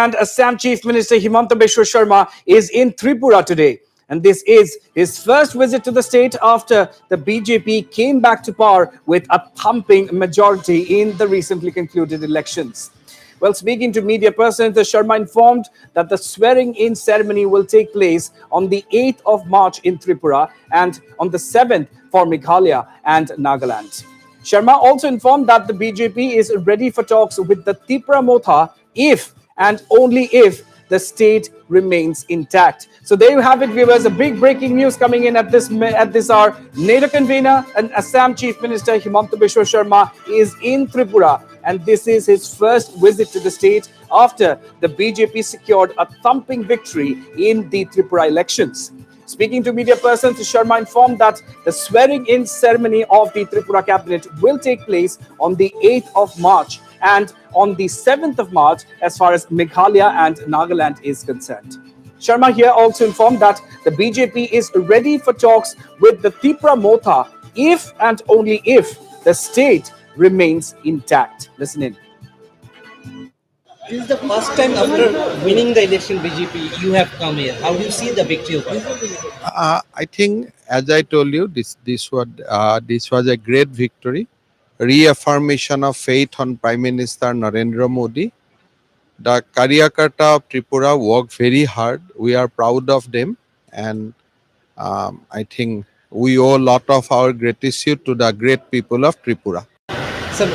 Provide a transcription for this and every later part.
and Assam Chief Minister Himanta Biswa Sharma is in Tripura today. And this is his first visit to the state after the BJP came back to power with a thumping majority in the recently concluded elections. Well, speaking to media persons, the Sharma informed that the swearing-in ceremony will take place on the 8th of March in Tripura and on the 7th for Meghalaya and Nagaland. Sharma also informed that the BJP is ready for talks with the Tripura Motha if and only if the state remains intact. So there you have it, viewers. A big breaking news coming in at this hour. NADA convener and Assam Chief Minister Himanta Biswa Sharma is in Tripura, and this is his first visit to the state after the BJP secured a thumping victory in the Tripura elections. Speaking to media persons, Sharma informed that the swearing-in ceremony of the Tripura cabinet will take place on the 8th of March and on the 7th of March as far as Meghalaya and Nagaland is concerned. Sharma here also informed that the BJP is ready for talks with the Tripura Motha if and only if the state remains intact. Listen in. This is the first time after winning the election BJP you have come here. How do you see the victory of it? I think, as I told you, this was a great victory, reaffirmation of faith on Prime Minister Narendra Modi. The Karyakarta of Tripura worked very hard. We are proud of them, and I think we owe a lot of our gratitude to the great people of Tripura. Sir,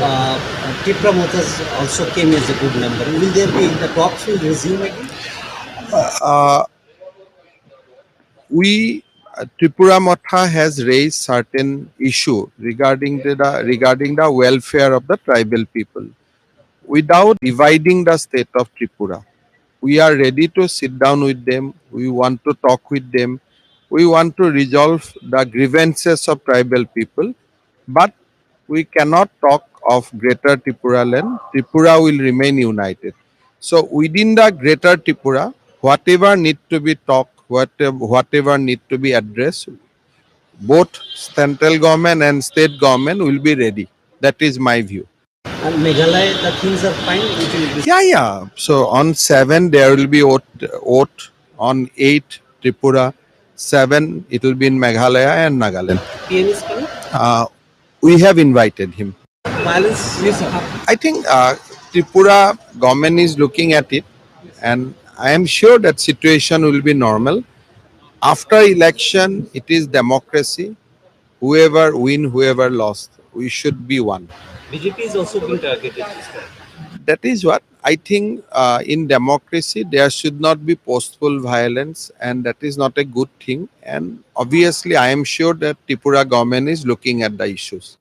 Tripura Mothas also came as a good number. Will there be the talks will resume again? Tripura Motha has raised certain issue regarding the welfare of the tribal people. Without dividing the state of Tripura, we are ready to sit down with them. We want to talk with them. We want to resolve the grievances of tribal people, but we cannot talk of Greater Tripura land. Tripura will remain united. So within the Greater Tripura, whatever need to be talked, whatever need to be addressed, both central government and state government will be ready. That is my view. And Meghalaya, the things are fine. Yeah. So on 7 there will be oath. On 8 Tripura, 7 it will be in Meghalaya and Nagaland. PM is coming. We have invited him. Violence is I think Tripura government is looking at it, and I am sure that situation will be normal. After election, it is democracy. Whoever win, whoever lost, we should be one. BJP is also being targeted this time. That is what I think. In democracy, there should not be postful violence, and that is not a good thing. And obviously, I am sure that Tripura government is looking at the issues.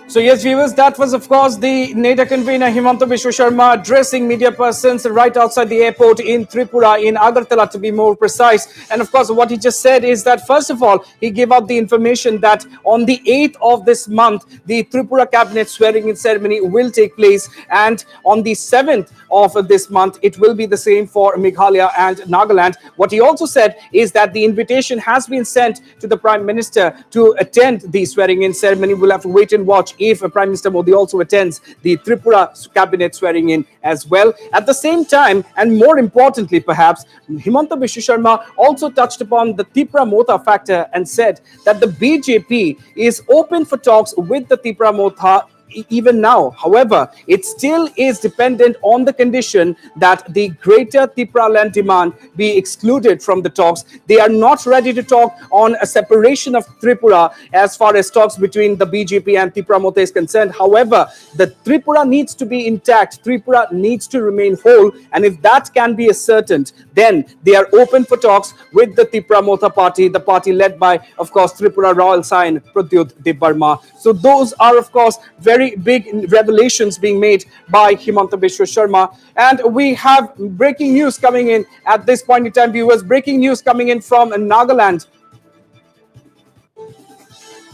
So yes, viewers, that was of course the NADA convener Himanta Biswa Sharma addressing media persons right outside the airport in Tripura, in Agartala to be more precise. And of course, what he just said is that first of all, he gave out the information that on the 8th of this month, the Tripura cabinet swearing-in ceremony will take place, and on the 7th of this month, it will be the same for Meghalaya and Nagaland. What he also said is that the invitation has been sent to the Prime Minister to attend the swearing-in ceremony. We'll have to wait and watch if Prime Minister Modi also attends the Tripura cabinet swearing in as well. At the same time, and more importantly perhaps, Himanta Biswa Sharma also touched upon the Tripura Motha factor and said that the BJP is open for talks with the Tripura Motha even now. However, it still is dependent on the condition that the Greater Tripura land demand be excluded from the talks. They are not ready to talk on a separation of Tripura as far as talks between the BJP and Tripura Motha is concerned. However, the Tripura needs to be intact. Tripura needs to remain whole, and if that can be ascertained, then they are open for talks with the Tripura Motha party, the party led by, of course, Tripura Royal Sign Pradyut Debarma. So those are, of course, very big revelations being made by Himanta Biswa Sharma. And we have breaking news coming in at this point in time, viewers. Breaking news coming in from Nagaland.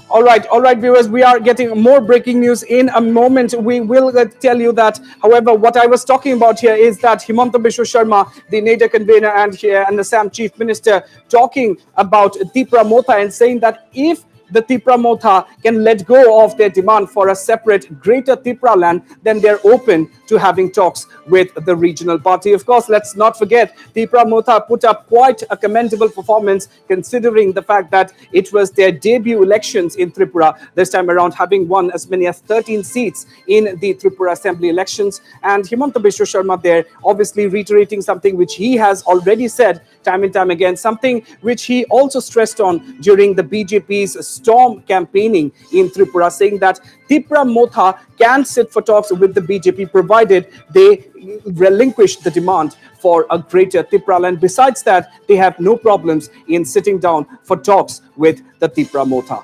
All right, viewers, we are getting more breaking news in a moment. We will tell you that. However, what I was talking about here is that Himanta Biswa Sharma, the NADA convener and the Assam Chief Minister, talking about Tripura Motha and saying that if the Tripura Motha can let go of their demand for a separate Greater Tripura land, then they're open to to having talks with the regional party. Of course, let's not forget, Tripura Motha put up quite a commendable performance considering the fact that it was their debut elections in Tripura this time around, having won as many as 13 seats in the Tripura Assembly elections. And Himanta Biswa Sharma there obviously reiterating something which he has already said time and time again, something which he also stressed on during the BJP's storm campaigning in Tripura, saying that Tripura Motha can sit for talks with the BJP provided they relinquish the demand for a greater Tripura. And besides that, they have no problems in sitting down for talks with the Tripura Motha.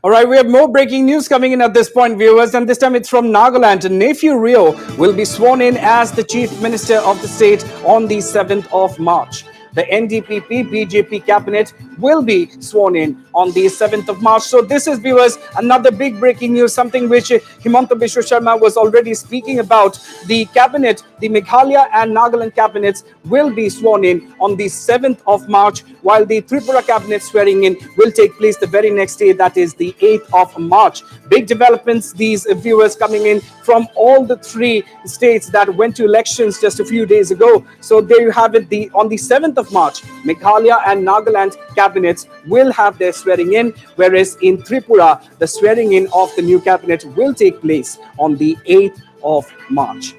All right, we have more breaking news coming in at this point, viewers, and this time it's from Nagaland. Nephew Rio will be sworn in as the Chief Minister of the state on the 7th of March. The NDPP BJP cabinet will be sworn in on the 7th of March. So this is, viewers, another big breaking news, something which Himanta Biswa Sharma was already speaking about. The cabinet, the Meghalaya and Nagaland cabinets will be sworn in on the 7th of March, while the Tripura cabinet swearing in will take place the very next day, that is the 8th of March. Big developments, these viewers, coming in from all the three states that went to elections just a few days ago. So there you have it. On the 7th of March, Meghalaya and Nagaland cabinets will have their swearing in, whereas in Tripura, the swearing in of the new cabinet will take place on the 8th of March.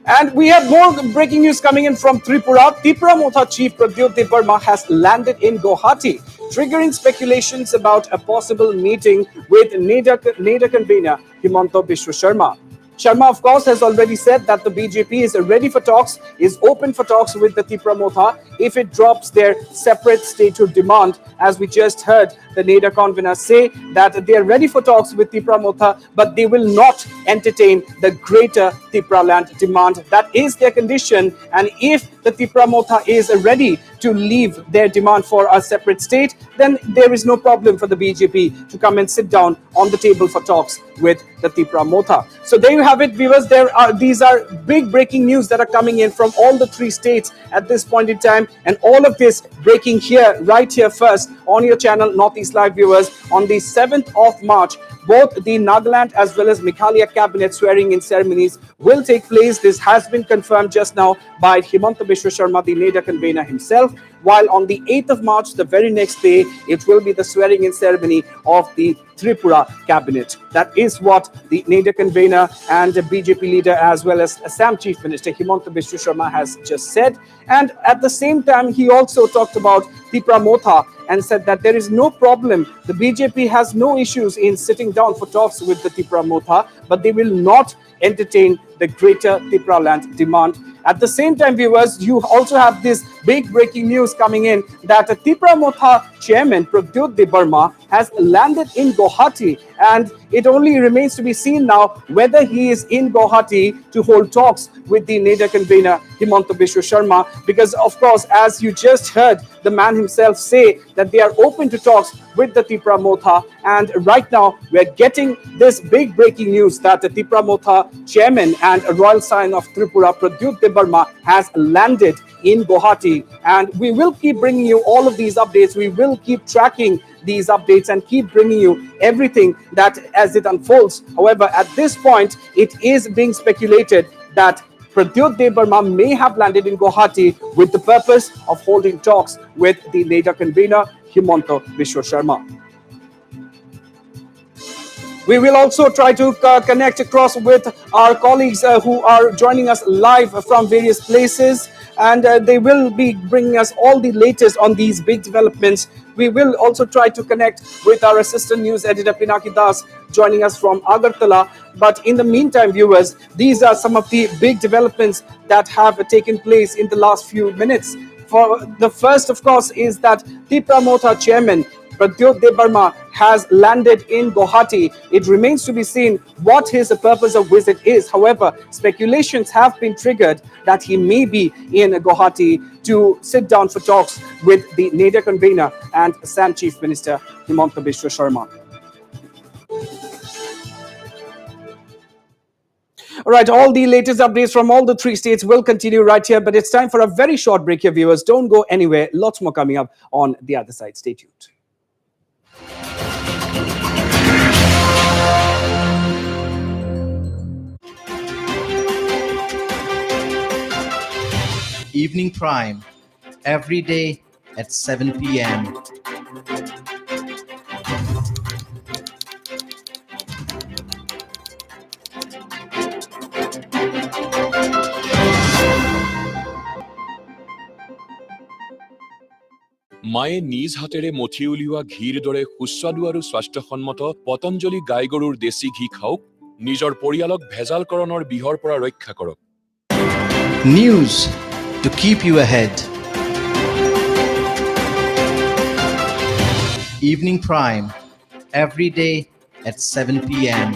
And we have more breaking news coming in from Tripura. Tripura Motha Chief Pradyut Debarma has landed in Guwahati, triggering speculations about a possible meeting with NEDA convener Himanta Biswa Sharma. Sharma, of course, has already said that the BJP is ready for talks, is open for talks with the Tripura Motha if it drops their separate statehood demand. As we just heard the NEDA convener say that they are ready for talks with Tripura Motha, but they will not entertain the greater Tripura land demand. That is their condition. And if the Tripura Motha is ready to leave their demand for a separate state, then there is no problem for the BJP to come and sit down on the table for talks with the Tripura Motha. So there you have it, viewers. These are big breaking news that are coming in from all the three states at this point in time, and all of this breaking here, right here first on your channel Northeast Live, viewers. On the 7th of March, both the Nagaland as well as Meghalaya cabinet swearing in ceremonies will take place. This has been confirmed just now by Himanta Biswa Sharma, the NEDA convener himself. While on the 8th of March, the very next day, it will be the swearing in ceremony of the Tripura cabinet. That is what the NEDA convener and the BJP leader as well as Assam Chief Minister Himanta Biswa Sharma has just said. And at the same time, he also talked about Tripura Motha and said that there is no problem. The BJP has no issues in sitting down for talks with the Tripura Motha, but they will not entertain the greater Tripura land demand. At the same time, viewers, you also have this big breaking news coming in that the Tripura Motha chairman Pradyut Debarma has landed in Guwahati, and it only remains to be seen now whether he is in Guwahati to hold talks with the NEDA convener Himanta Biswa Sharma, because of course, as you just heard the man himself say that they are open to talks with the Tripura Motha, and right now we're getting this big breaking news that the Tripura Motha chairman and a royal scion of Tripura Pradyut Debarma has landed in Guwahati, and we will keep bringing you all of these updates. We will keep tracking these updates and keep bringing you everything that as it unfolds. However, at this point, it is being speculated that Pradyut Debarma may have landed in Guwahati with the purpose of holding talks with the NEDA convener Himanta Biswa Sharma. We will also try to connect across with our colleagues who are joining us live from various places, and they will be bringing us all the latest on these big developments. We will also try to connect with our assistant news editor Pinaki Das, joining us from Agartala. But in the meantime, viewers, these are some of the big developments that have taken place in the last few minutes. For the first, of course, is that Tripura Motha chairman Pradyut Debarma has landed in Guwahati. It remains to be seen what his purpose of visit is. However, speculations have been triggered that he may be in Guwahati to sit down for talks with the NADA convener and Assam Chief Minister Himanta Biswa Sharma. All right, all the latest updates from all the three states will continue right here, but it's time for a very short break here, viewers. Don't go anywhere. Lots more coming up on the other side. Stay tuned. Evening Prime, every day at 7 p.m. মায়ে নিজ হাতেৰে মঠি উলিওৱা ঘিৰ দৰে সুস্বাদু আৰু স্বাস্থ্যসন্মত পতঞ্জলি গাই গৰুৰ দেশী ঘি খাওক নিজৰ পৰিয়ালক ভেজালকৰণৰ বিহৰ পৰা ৰক্ষা কৰক News to keep you ahead. Evening Prime, every day at 7 p.m.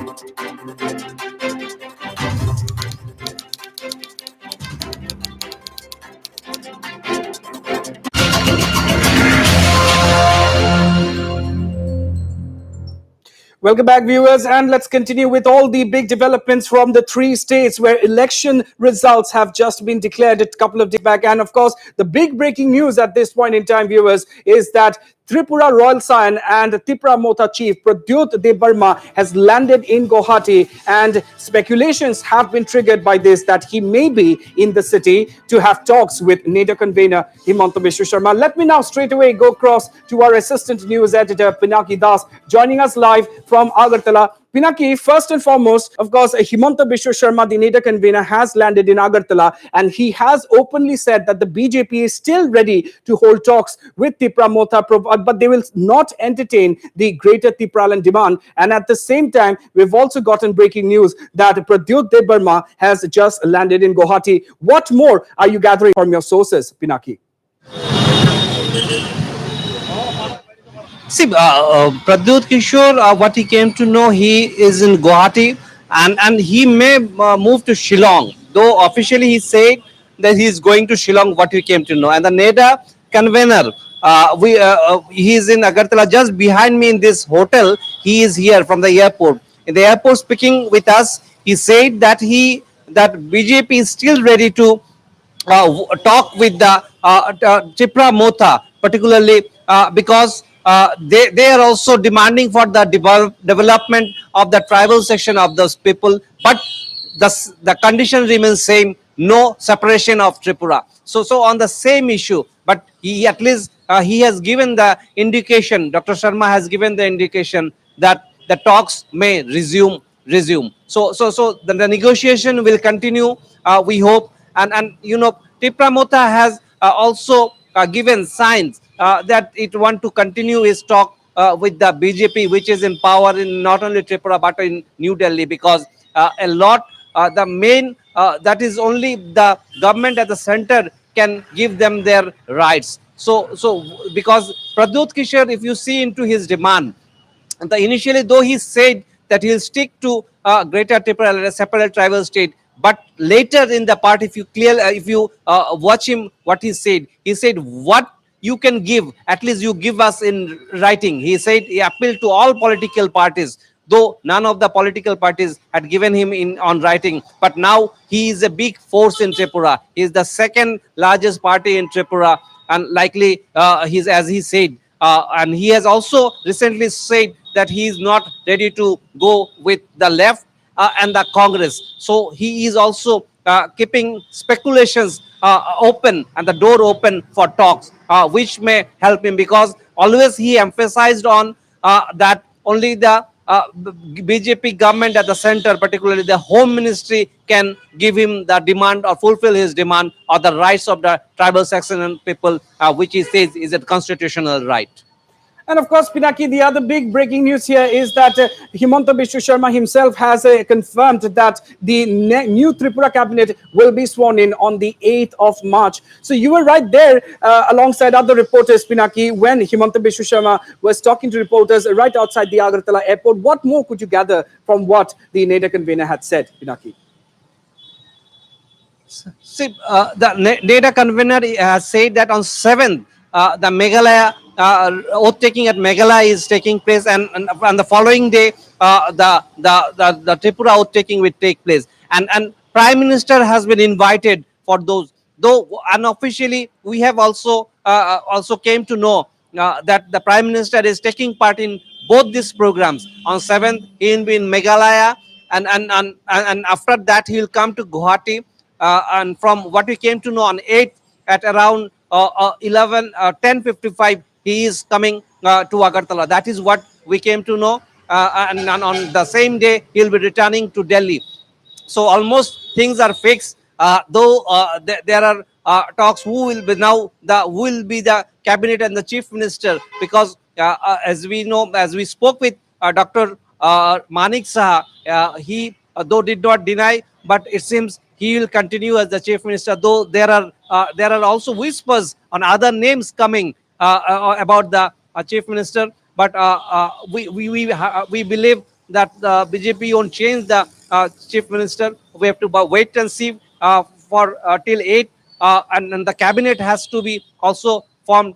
Welcome back, viewers, and let's continue with all the big developments from the three states where election results have just been declared a couple of days back. And of course, the big breaking news at this point in time, viewers, is that Tripura Royal Scion and Tripura Mota Chief Pradyut Debarma has landed in Guwahati, and speculations have been triggered by this that he may be in the city to have talks with NADA convener Himanta Biswa Sharma. Let me now straight away go across to our assistant news editor Pinaki Das, joining us live from Agartala. Pinaki, first and foremost, of course, Himanta Biswa Sharma, the NADA convener, has landed in Agartala, and he has openly said that the BJP is still ready to hold talks with Tripura Mota, but they will not entertain the greater Tripuran demand. And at the same time, we've also gotten breaking news that Pradyut Debarma has just landed in Guwahati. What more are you gathering from your sources, Pinaki? See, Pradyut Kishore, what he came to know, he is in Guwahati and he may move to Shillong. Though officially he said that he is going to Shillong, what he came to know. And the NADA convener, he is in Agartala, just behind me in this hotel. He is here from the airport. In the airport, speaking with us, he said that BJP is still ready to talk with the Tripura Mota, particularly because they are also demanding for the development of the tribal section of those people, but the condition remains same: no separation of Tripura. So on the same issue, but he at least he has given the indication. Dr. Sharma has given the indication that the talks may resume. So the negotiation will continue. We hope, and you know, Tripura Mota has also given signs that it want to continue its talk with the BJP, which is in power in not only Tripura but in New Delhi, because a lot the main that is only the government at the center can give them their rights. So because Pradyut Kishore, if you see into his demand, initially though he said that he'll stick to Greater Tripura, a separate tribal state, but later in the part, if you watch him, what he said what you can give, at least you give us in writing. He said he appealed to all political parties, though none of the political parties had given him on writing. But now he is a big force in Tripura. He is the second largest party in Tripura, and likely he's, as he said, and he has also recently said that he is not ready to go with the left and the Congress. So he is also keeping speculations open and the door open for talks, which may help him, because always he emphasized on that only the BJP government at the center, particularly the Home Ministry, can give him the demand or fulfill his demand or the rights of the tribal section and people, which he says is a constitutional right. And of course, Pinaki, the other big breaking news here is that Himanta Biswa Sharma himself has confirmed that the new Tripura cabinet will be sworn in on the 8th of March. So you were right there alongside other reporters, Pinaki, when Himanta Biswa Sharma was talking to reporters right outside the Agartala airport. What more could you gather from what the NADA convener had said, Pinaki? See, the NADA convener has said that on 7th, the Meghalaya oath taking at Meghalaya is taking place, and the following day, the Tripura oath taking will take place. And Prime Minister has been invited for those. Though unofficially, we have also came to know that the Prime Minister is taking part in both these programs. On 7th, he will be in Meghalaya, and after that, he will come to Guwahati, and from what we came to know on 8th at around 11 10:55 he is coming to Agartala. That is what we came to know, and on the same day he'll be returning to Delhi. So almost things are fixed, though there are talks who will be now the who will be the cabinet and the chief minister, because as we know, as we spoke with Dr. Manik Saha, he though did not deny, but it seems he will continue as the chief minister, though there are also whispers on other names coming about the chief minister. But we believe that the BJP won't change the chief minister. We have to wait and see for till 8, and the cabinet has to be also formed.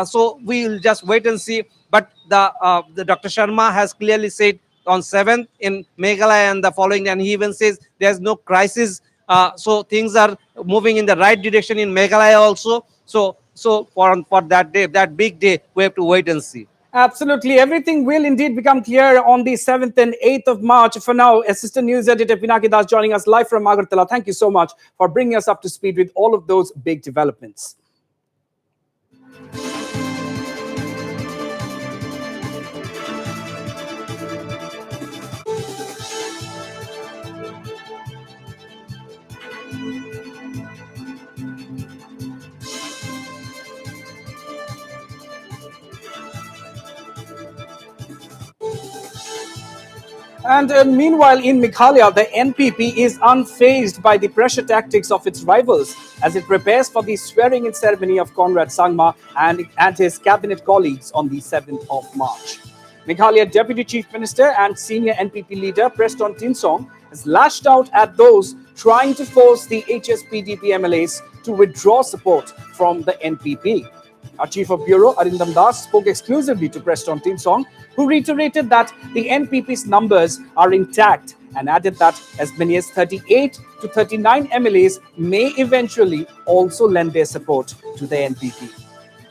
So we will just wait and see. But the Dr. Sharma has clearly said on 7th in Meghalaya and the following, and he even says there's no crisis. So things are moving in the right direction in Meghalaya also. So for that day, that big day, we have to wait and see. Absolutely. Everything will indeed become clear on the 7th and 8th of March. For now, Assistant News Editor Pinaki Das joining us live from Agartala. Thank you so much for bringing us up to speed with all of those big developments. And meanwhile, in Meghalaya, the NPP is unfazed by the pressure tactics of its rivals as it prepares for the swearing-in ceremony of Conrad Sangma and his cabinet colleagues on the 7th of March. Meghalaya Deputy Chief Minister and senior NPP leader Preston Tinsong has lashed out at those trying to force the HSPDP MLAs to withdraw support from the NPP. Our Chief of Bureau, Arindam Das, spoke exclusively to Preston Tinsong, who reiterated that the NPP's numbers are intact and added that as many as 38 to 39 MLAs may eventually also lend their support to the NPP.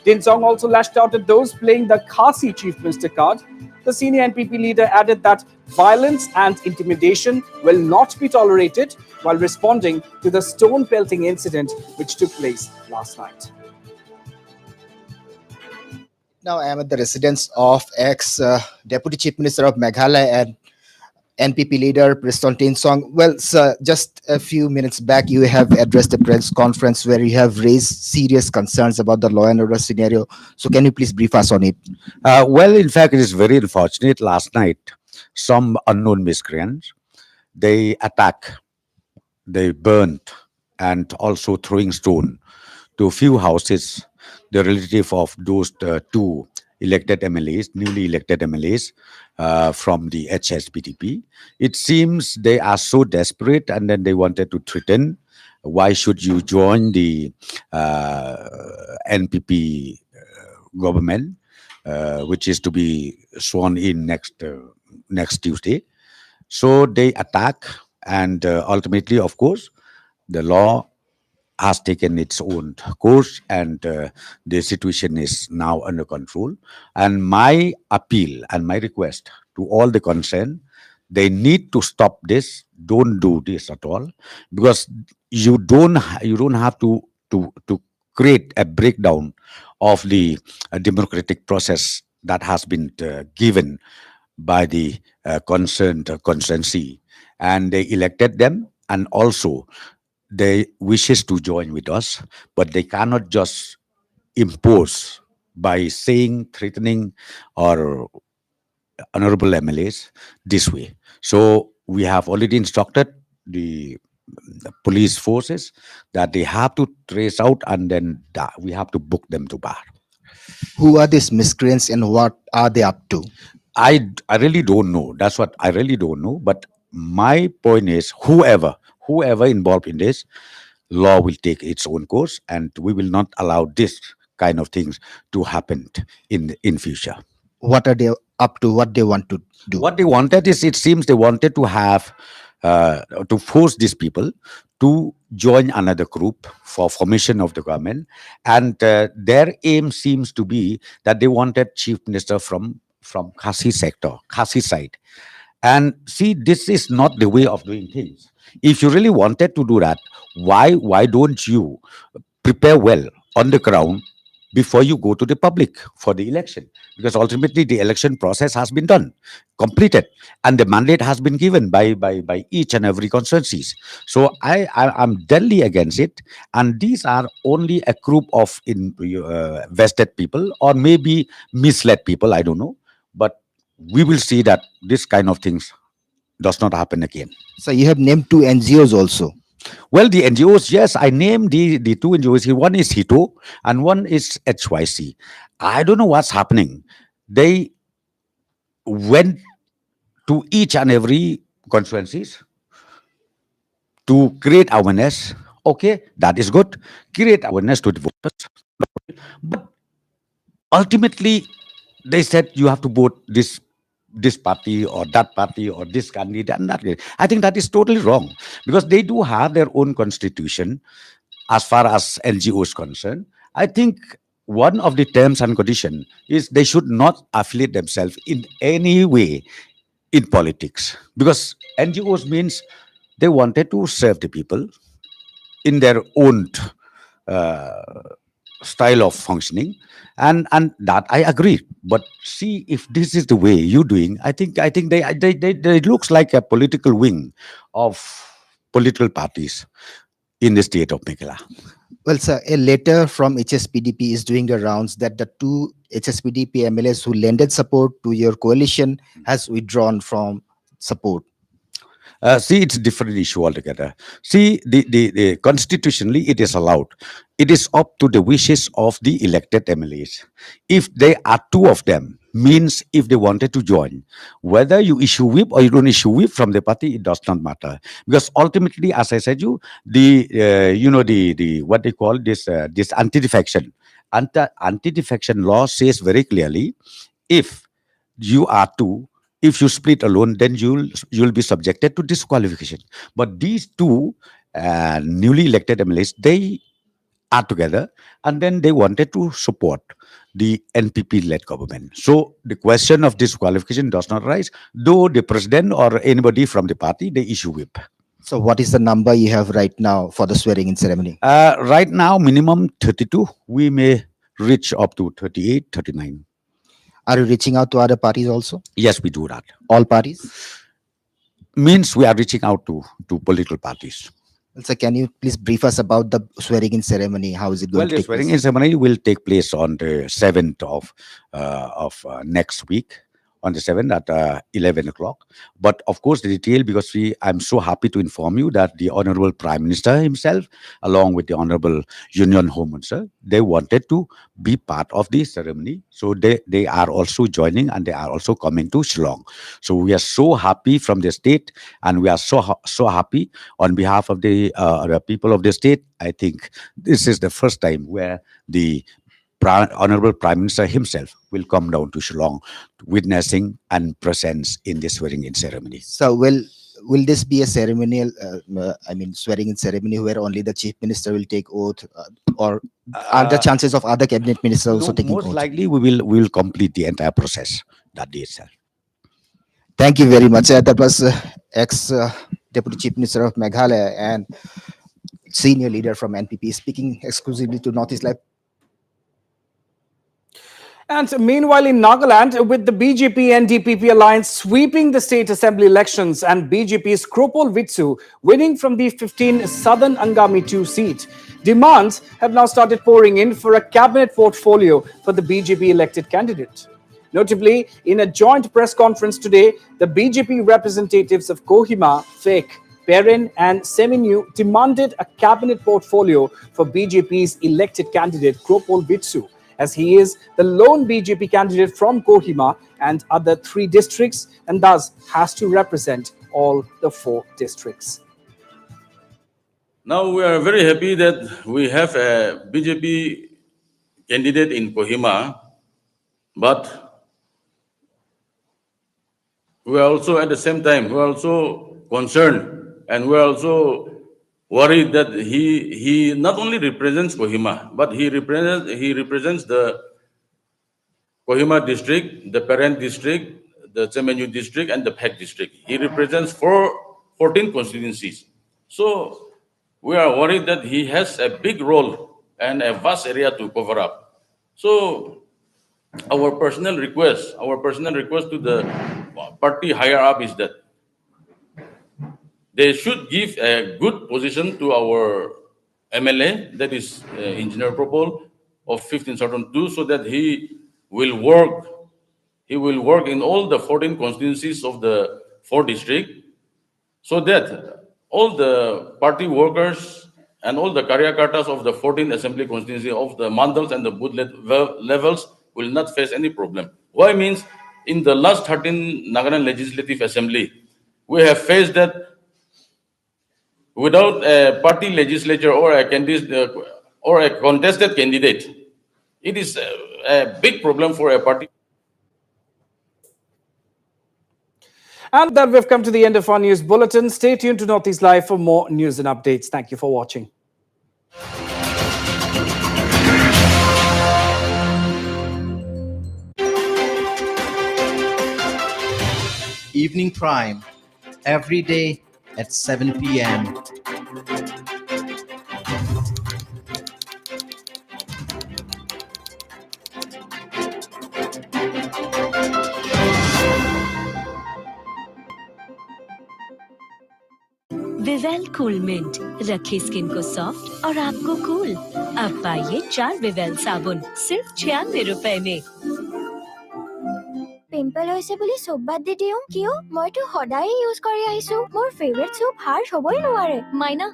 Tinsong also lashed out at those playing the Khasi Chief Minister card. The senior NPP leader added that violence and intimidation will not be tolerated, while responding to the stone pelting incident which took place last night. Now I am at the residence of ex-Deputy Chief Minister of Meghalaya and NPP leader Preston Tinsong. Well, sir, just a few minutes back, you have addressed a press conference where you have raised serious concerns about the law and order scenario. So can you please brief us on it? Well, in fact, it is very unfortunate. Last night, some unknown miscreants, they attack, they burnt, and also throwing stone to a few houses, the relative of those two elected MLAs, newly elected MLAs from the HSPDP. It seems they are so desperate, and then they wanted to threaten, why should you join the NPP government, which is to be sworn in next Tuesday. So they attack, and ultimately, of course, the law has taken its own course, and the situation is now under control. And my appeal and my request to all the concerned, they need to stop this. Don't do this at all, because you don't have to create a breakdown of the democratic process that has been given by the concerned constituency, and they elected them, and also they wishes to join with us, but they cannot just impose by saying, threatening, or honorable MLAs this way. So we have already instructed the police forces that they have to trace out, and then we have to book them to bar. Who are these miscreants and what are they up to? I really don't know. That's what I really don't know. But my point is, whoever involved in this, law will take its own course, and we will not allow this kind of things to happen in future. What are they up to? What they want to do? What they wanted is, it seems they wanted to have to force these people to join another group for formation of the government, and their aim seems to be that they wanted chief minister from Khasi sector, Khasi side. And see, this is not the way of doing things. If you really wanted to do that, why don't you prepare well on the ground before you go to the public for the election? Because ultimately the election process has been done, completed, and the mandate has been given by each and every constituencies. So I'm deadly against it, and these are only a group of vested people, or maybe misled people, I don't know. But we will see that this kind of things does not happen again. So you have named two NGOs also. Well, the NGOs, yes, I named the two NGOs here. One is HITO and one is HYC. I don't know what's happening. They went to each and every constituencies to create awareness. Okay, that is good. Create awareness to the voters. But ultimately, they said you have to vote this party or that party or this candidate and that candidate. I think that is totally wrong, because they do have their own constitution as far as NGO is concerned. I think one of the terms and condition is they should not affiliate themselves in any way in politics, because NGOs means they wanted to serve the people in their own uh, style of functioning, and that I agree. But see, if this is the way you're doing, I think they looks like a political wing of political parties in the state of Meghalaya. Well, sir, a letter from HSPDP is doing the rounds that the two HSPDP MLAs who lended support to your coalition has withdrawn from support. See, it's a different issue altogether. See, the constitutionally it is allowed. It is up to the wishes of the elected MLAs. If they are two of them, means if they wanted to join, whether you issue whip or you don't issue whip from the party, it does not matter. Because ultimately, as I said, the what they call this anti-defection, anti-defection law says very clearly, if you are two, if you split alone, then you'll be subjected to disqualification. But these two newly elected MLAs, they are together, and then they wanted to support the NPP-led government. So the question of disqualification does not rise, though the president or anybody from the party, they issue whip. So what is the number you have right now for the swearing in ceremony? Right now, minimum 32. We may reach up to 38, 39. Are you reaching out to other parties also? Yes, we do that. All parties? Means we are reaching out to political parties. Well, sir, can you please brief us about the swearing in ceremony? How is it going Well, to the take swearing place? in ceremony will take place on the 7th of next week, on the 7th at 11 o'clock. But of course, the detail, because I'm so happy to inform you that the Honorable Prime Minister himself, along with the Honorable Union Home Minister, they wanted to be part of the ceremony. So they are also joining, and they are also coming to Shillong. So we are so happy from the state, and we are so happy on behalf of the people of the state. I think this is the first time where the Honorable Prime Minister himself will come down to Shillong, witnessing and presence in this swearing-in ceremony. So will this be a ceremonial, swearing in ceremony where only the chief minister will take oath, or are the chances of other cabinet ministers also taking Most oath? likely, we will complete the entire process that day itself. Thank you very much. That was ex Deputy Chief Minister of Meghalaya and senior leader from NPP speaking exclusively to Northeast Live. And meanwhile, in Nagaland, with the BJP and DPP alliance sweeping the state assembly elections and BJP's Kropol Vitsu winning from the 15 Southern Angami 2 seat, demands have now started pouring in for a cabinet portfolio for the BJP elected candidate. Notably, in a joint press conference today, the BJP representatives of Kohima, Fake, Perrin and Seminu demanded a cabinet portfolio for BJP's elected candidate Kropol Vitsu, as he is the lone BJP candidate from Kohima and other 3 districts and thus has to represent all the 4 districts. Now we are very happy that we have a BJP candidate in Kohima, but we are also at the same time, we are also concerned and we are also worried that he not only represents Kohima, but he represents the Kohima district, the Parent district, the Semenu district, and the Phek district. He represents 14 constituencies. So we are worried that he has a big role and a vast area to cover up. So our personal request to the party higher up is that they should give a good position to our MLA, that is Engineer Propol of 15 Southern 2, so that he will work in all the 14 constituencies of the 4 districts, so that all the party workers and all the Karyakartas of the 14 assembly constituency of the mandals and the booth levels will not face any problem. Why means in the last 13 Nagaland Legislative Assembly, we have faced that without a party legislature or a candidate or a contested candidate, it is a big problem for a party. And with that, we've come to the end of our news bulletin. Stay tuned to Northeast Live for more news and updates. Thank you for watching. Evening Prime, every day at 7 p.m. Vivel cool mint रखे skin को soft और आपको cool. अब पाइए 4 विवेल साबुन सिर्फ 96 रुपए में। पिंपल होइसे বুলি সোপ বাদ দি দিও কিয় মইতো সদায় ইউজ কৰি আহিছো মোৰ ফেভাৰিট সোপ হাৰ্শ হ'বই নোৱাৰে মাইনা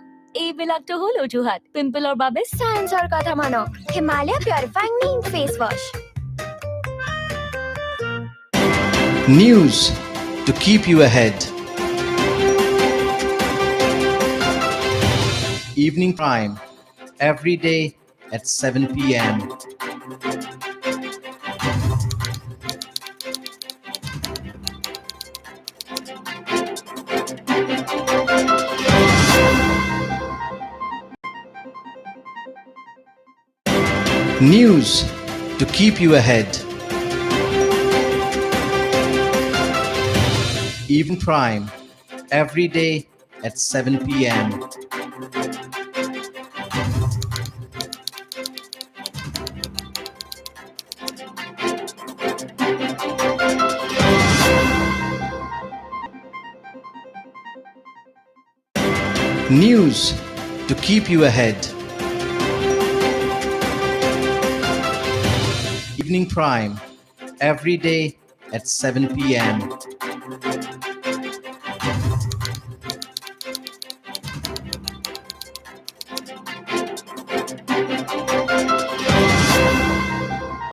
এইবিলাক তো হল অজুহাত পিম্পলৰ বাবে সায়েন্সৰ কথা মানক হিমালয়া পিউৰিফাইং নিম face wash News to keep you ahead. Evening Prime, every day at 7 p.m. News to keep you ahead. Evening Prime, every day at 7 p.m. News to keep you ahead. Evening Prime, every day at 7 p.m.